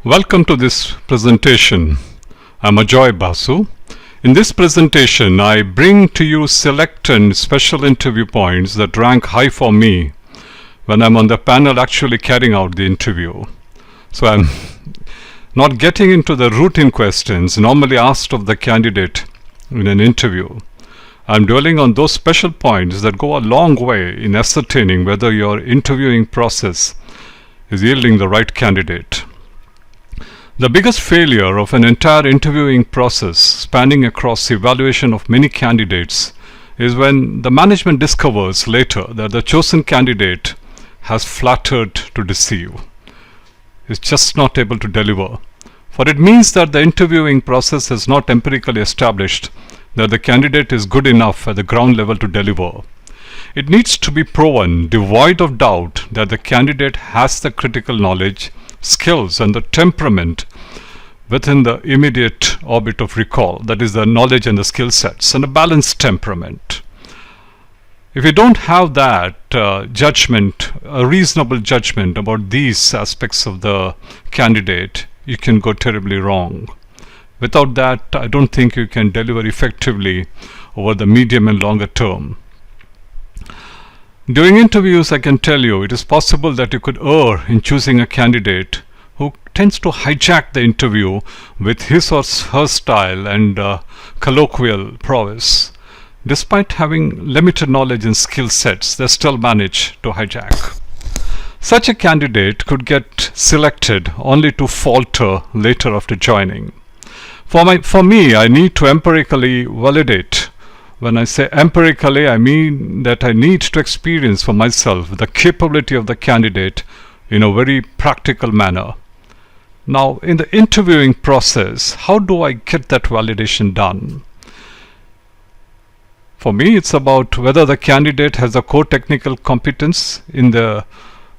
Welcome to this presentation. I'm Ajoy Basu. In this presentation, I bring to you select and special interview points that rank high for me when I'm on the panel actually carrying out the interview. So I'm not getting into the routine questions normally asked of the candidate in an interview. I'm dwelling on those special points that go a long way in ascertaining whether your interviewing process is yielding the right candidate. The biggest failure of an entire interviewing process spanning across evaluation of many candidates is when the management discovers later that the chosen candidate has flattered to deceive, is just not able to deliver. For it means that the interviewing process has not empirically established that the candidate is good enough at the ground level to deliver. It needs to be proven, devoid of doubt, that the candidate has the critical knowledge, skills and the temperament within the immediate orbit of recall, that is the knowledge and the skill sets, and a balanced temperament. If you don't have that judgment, a reasonable judgment about these aspects of the candidate, you can go terribly wrong. Without that, I don't think you can deliver effectively over the medium and longer term. During interviews, I can tell you, it is possible that you could err in choosing a candidate who tends to hijack the interview with his or her style and colloquial prowess. Despite having limited knowledge and skill sets, they still manage to hijack. Such a candidate could get selected only to falter later after joining. For me, I need to empirically validate. When I say empirically, I mean that I need to experience for myself the capability of the candidate in a very practical manner. Now, in the interviewing process, how do I get that validation done? For me, it's about whether the candidate has a core technical competence in the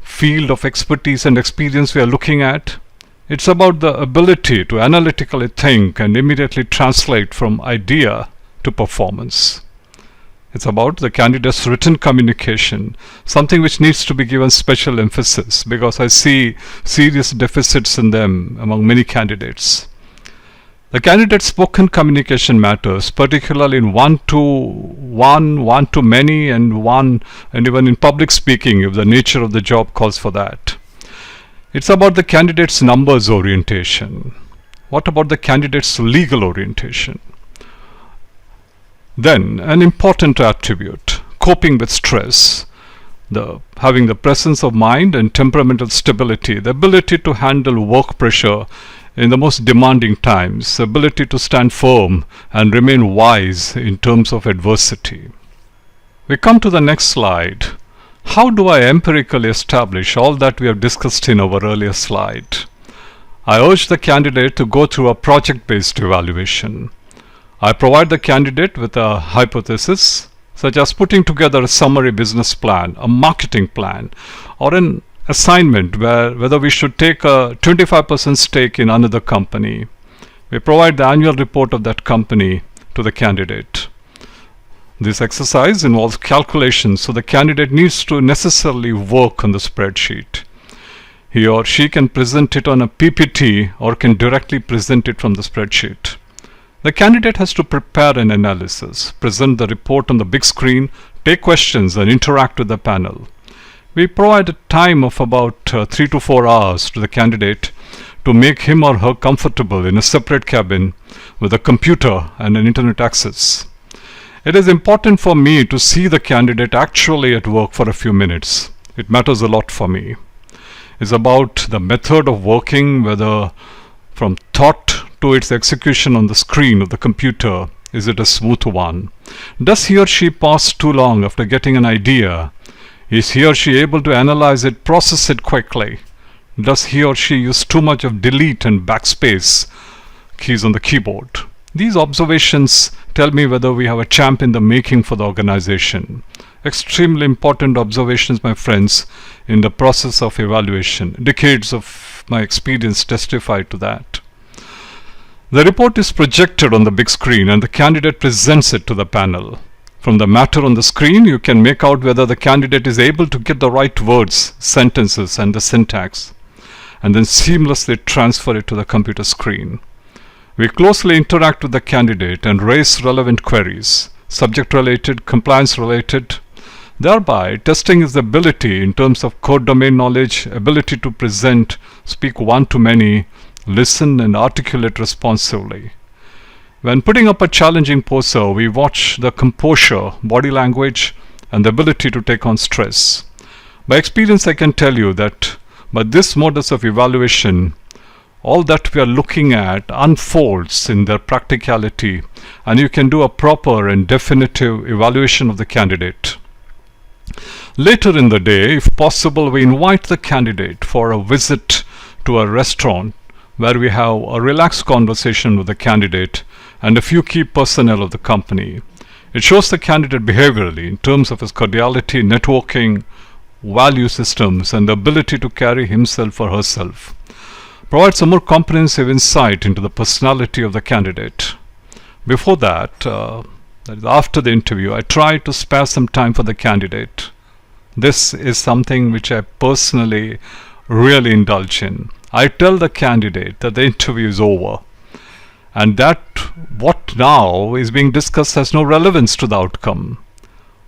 field of expertise and experience we are looking at. It's about the ability to analytically think and immediately translate from idea to performance. It's about the candidate's written communication, something which needs to be given special emphasis because I see serious deficits in them among many candidates. The candidate's spoken communication matters, particularly in one-to-one, one-to-many, and even in public speaking if the nature of the job calls for that. It's about the candidate's numbers orientation. What about the candidate's legal orientation? Then, an important attribute, coping with stress, having the presence of mind and temperamental stability, the ability to handle work pressure in the most demanding times, the ability to stand firm and remain wise in terms of adversity. We come to the next slide. How do I empirically establish all that we have discussed in our earlier slide? I urge the candidate to go through a project-based evaluation. I provide the candidate with a hypothesis, such as putting together a summary business plan, a marketing plan, or an assignment whether we should take a 25% stake in another company. We provide the annual report of that company to the candidate. This exercise involves calculations, so the candidate needs to necessarily work on the spreadsheet. He or she can present it on a PPT or can directly present it from the spreadsheet. The candidate has to prepare an analysis, present the report on the big screen, take questions and interact with the panel. We provide a time of about 3 to 4 hours to the candidate to make him or her comfortable in a separate cabin with a computer and an internet access. It is important for me to see the candidate actually at work for a few minutes. It matters a lot for me. It's about the method of working, whether from thought to its execution on the screen of the computer, is it a smooth one? Does he or she pause too long after getting an idea? Is he or she able to analyze it, process it quickly? Does he or she use too much of delete and backspace keys on the keyboard? These observations tell me whether we have a champ in the making for the organization. Extremely important observations, my friends, in the process of evaluation. Decades of my experience testify to that. The report is projected on the big screen and the candidate presents it to the panel. From the matter on the screen, you can make out whether the candidate is able to get the right words, sentences, and the syntax. and then seamlessly transfer it to the computer screen. We closely interact with the candidate and raise relevant queries, subject-related, compliance-related, thereby testing his ability in terms of core domain knowledge, ability to present, speak one-to-many, listen and articulate responsively. When putting up a challenging poser, we watch the composure, body language, and the ability to take on stress. By experience, I can tell you that by this modus of evaluation, all that we are looking at unfolds in their practicality, and you can do a proper and definitive evaluation of the candidate. Later in the day, if possible, we invite the candidate for a visit to a restaurant where we have a relaxed conversation with the candidate and a few key personnel of the company. It shows the candidate behaviorally in terms of his cordiality, networking, value systems, and the ability to carry himself or herself. Provides a more comprehensive insight into the personality of the candidate. Before that is after the interview, I try to spare some time for the candidate. This is something which I personally really indulge in. I tell the candidate that the interview is over and that what now is being discussed has no relevance to the outcome.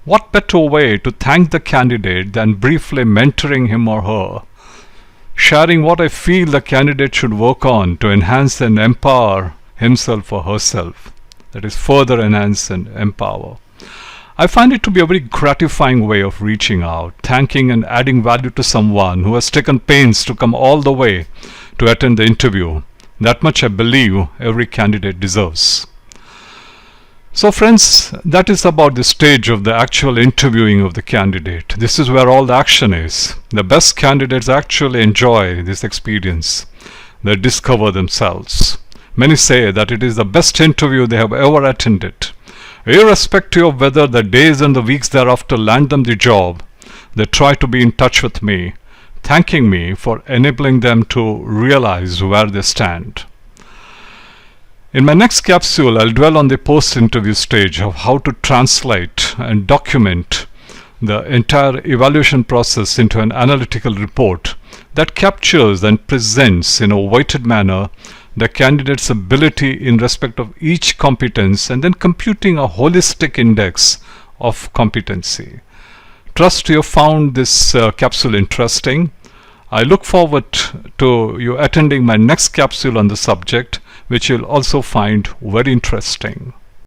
What better way to thank the candidate than briefly mentoring him or her, sharing what I feel the candidate should work on to enhance and empower himself or herself. That is, further enhance and empower. I find it to be a very gratifying way of reaching out, thanking and adding value to someone who has taken pains to come all the way to attend the interview. That much I believe every candidate deserves. So friends, that is about the stage of the actual interviewing of the candidate. This is where all the action is. The best candidates actually enjoy this experience. They discover themselves. Many say that it is the best interview they have ever attended. Irrespective of whether the days and the weeks thereafter land them the job, they try to be in touch with me, thanking me for enabling them to realize where they stand. In my next capsule, I'll dwell on the post-interview stage of how to translate and document the entire evaluation process into an analytical report that captures and presents in a weighted manner the candidate's ability in respect of each competence and then computing a holistic index of competency. Trust you have found this capsule interesting. I look forward to you attending my next capsule on the subject, which you'll also find very interesting.